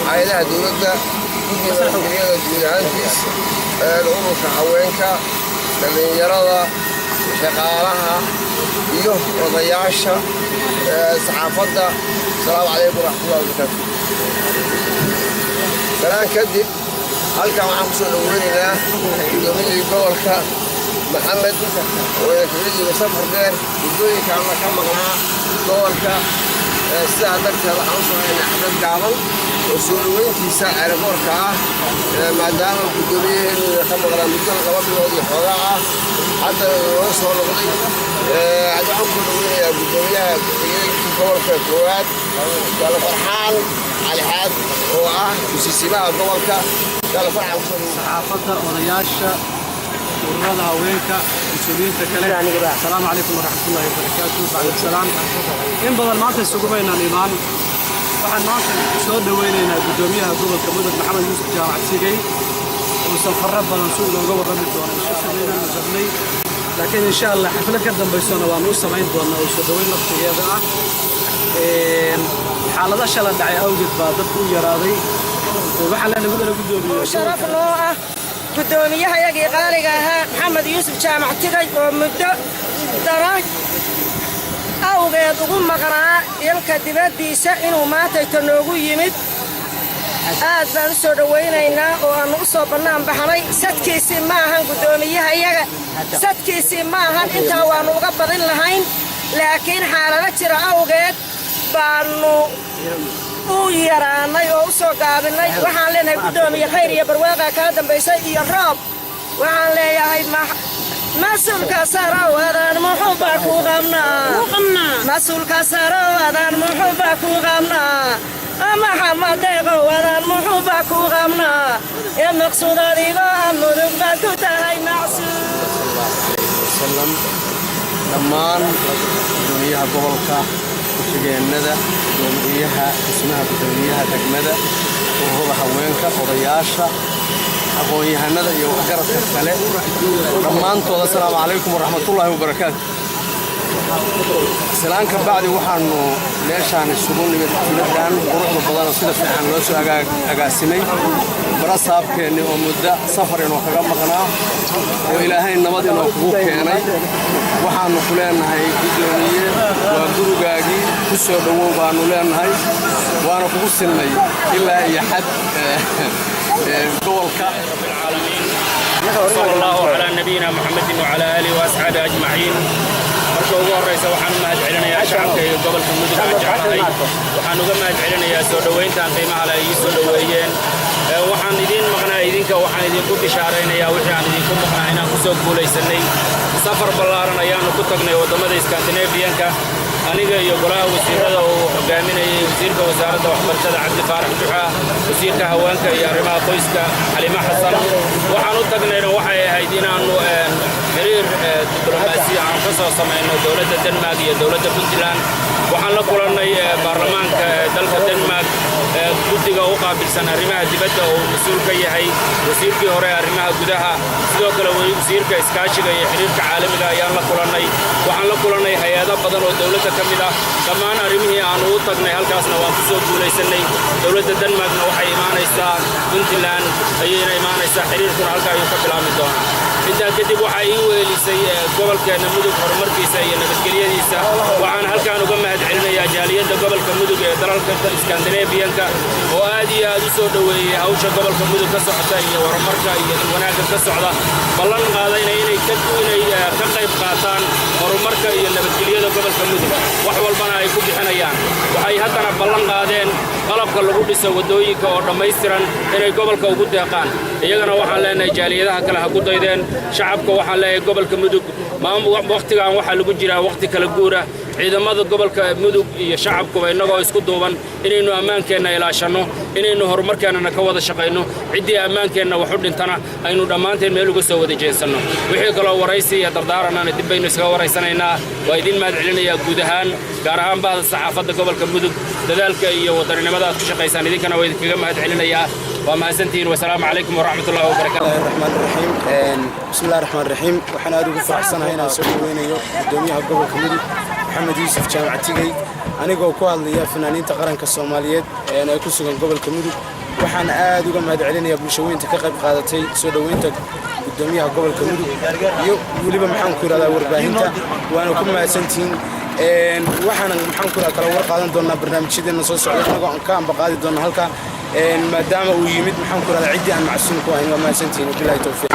عائلة دولة الأمور حوينك اللي يرى شغالها يوم وضياشة صحافة. السلام عليكم ورحمة الله وبركاته. سلام كدب هل كان عمسو الأولينا يومين يقولك محمد ويكفيدي وسفر غير يقولي كان مكان مغنى قولك الساعة درتها الحمص وين أحمد قابل وسولوين في ساعة ربوركا ما دام القدومية كم غرام بدون قبل الوضع حراء حتى وصل الوضع عدهم كلهم القدومية قبل في الكوات قال فرحان على حد هو وسيسيبها قبلك قال فرحان صحافة ورياشة ورمضة هوينك مسؤولين تكلم. السلام عليكم ورحمة الله وبركاته. بعد السلام إن بدل ما تسوقوا بين الإيمان waxaan maanta soo dhaweynaynaa gudoomiyaha gobolka mudug maxamed yuusuf jaamac sigay وسفر بدن سوق لوga warrami doono shaqadeena jabnay laakiin insha Allah xaflad ka dambeysana waan u sameyn doonaa oo soo dhaweyn waqtigeeda ah xaalada shala dhacay awgeed baa dadku yaraaday waxaan la nabad gudoomiyo sharaf loo ah gudoomiyaha qaaliga ahaa Maxamed Yuusuf Jaamac Tigay oo muddo daray awgeed ugu maqnaa ilka dibadiisa inuu maanta noogu yimid aad baan soo dhaweynaynaa oo aan u soo banaan baxnay sadkiisi ma ahan gudoomiyaha iyaga sadkiisi ma ahan inta waan uga badin lahayn laakiin xaalada jira awgeed baanu u yaraanay oo u soo gaabinay waxaan leenahay gudoomiye khayr iyo barwaaqa ka dambeysay iyo roob waxaan leeyahay مسؤولك سراوان محبك وغمنا مسؤولك سراوان محبك وغمنا محمد غوان محبك وغمنا يا مقصود رضا مرغبك تهي معسول وسلم دمان دنيا قبلك وشجيندا دنياها اسمها دنياها دقمدا وهو هوينك odayaasha aqoon-yahanada iyo waxgaradka kale dhammaantood assalaamu calaykum waraxmatullaahi wabarakaatu salaanka bacdi waxaanu meeshaan isugu nimid xafladan quruxda badan sida fiican loo soo agaasimay barasaabkeeni oo muddo safar inoo kaga maqnaa oo ilaahay nabad inoo kugu keenay waxaanu ku leenahay gudoomiye waa gurigaagii ku soo dhawow baanu leenahay waana kugu silnay ilaa iyo xad صلى الله على نبينا محمد وعلى آله وأصحابه أجمعين. markuu ugu horeysa waxaan u mahadcelinayaa shacabka iyo gobolka Mudug aan jeclahay waxaan uga mahadcelinayaa soo dhaweyntaan qiimaha leh ay soo dhaweeyeen waxaan idin maqnaa idinka waxaan idinku bishaareynayaa wixii aan idinku maqnaa inaan ku soo guuleysanay safar ballaaran ayaanu ku tagnay wadamada Scandinavian-ka aniga iyo golaha wasiirada oo hogaaminayay wasiirka wasaaradda waxbarashada Cabdi Faarax Duxa wasiirka haweenka iyo arrimaha qoyska Xalima Xasan waxaan u tagnayna waxay ahayd inaanu xiriir diblomaasi aan ka soo sameeyno dawladda Denmark iyo dawladda Puntland waxaan la kulannay baarlamaanka dalka Denmark guddiga u qaabilsan arrimaha dibadda oo mas'uul ka yahay wasiirkii hore arrimaha gudaha sidoo kale wasiirka iskaashiga iyo xiriirka caalamiga ayaan la kulannay waxaan la kulannay hay'ado badan oo dawladda ka mid ah dhammaan arrimihii aan u tagnay halkaasna waan ku soo guuleysanay dawladda Denmarkna waxay imaanaysaa Puntland ayayna imaanaysaa xiriirkuna halka ayuu ka bilaabmi doonaa intaa kadib waxaa ii weelisay gobolkeena Mudug horumarkiisa iyo nabadgelyadiisa waxaan halkaan uga mahadcelinayaa jaaliyadda gobolka Mudug ee dalalka Scandinavian-ka oo aad iyo aad u soo dhaweeyay hawsha gobolka Mudug ka socota iyo horumarka iyo wanaagga ka socda ballan qaadayna inay ka qayb qaataan horumarka iyo nabadgelyada gobolka Mudug wax walbana ay ku bixinayaan waxay haddana ballan qaadeen qalabka lagu dhiso wadooyinka oo dhammaystiran inay gobolka ugu deeqaan iyagana waxaan leenahay jaaliyadaha kale ha ku daydeen shacabka waxaan leeyahay gobolka Mudug waqtigan waxaa lagu jiraa waqti kala guura ciidamada gobolka Mudug iyo shacabkuba inagoo isku duuban inaynu ammaankeenna ilaashano inaynu horumarkeennana ka wada shaqayno ciddii ammaankeenna wax u dhintana aynu dhammaanteen meel uga soo wada jeensano wixii kaloo waraysi iyo dardaaranana dib baynu iskaga waraysanaynaa waa idin mahadcelinayaa guud ahaan gaar ahaan bahda saxaafadda gobolka Mudug dadaalka iyo wadaninimada aad ku shaqaysaan idinkana waa idinkaga mahadcelinayaa ومحسنتين والسلام عليكم ورحمة الله وبركاته. الرحمن الرحيم بسم الله الرحمن الرحيم وحنا أدوك فرحسنا هنا سوينا الدنيا قبل كمدي محمد يوسف جامع تيجي أنا جو قال لي فنانين تقارن كالصوماليات أنا أكون سجن قبل كمدي وحنا أدوك ما دعينا يا بلشوين تكقب قادتي سودوين تك الدنيا قبل كمدي يولي بمحن كورا لا ورباهنتا وأنا كم محسنتين waxaan maxaan ku kala war qaadan doonaa barnaamijyadeena soo socda anagoo aan ka ambaqaadi doona halka maadaama uu yimid maxaan ku radaa cidii aan macsuum ku ahayn waa mahadsantihiin billahi tawfiiq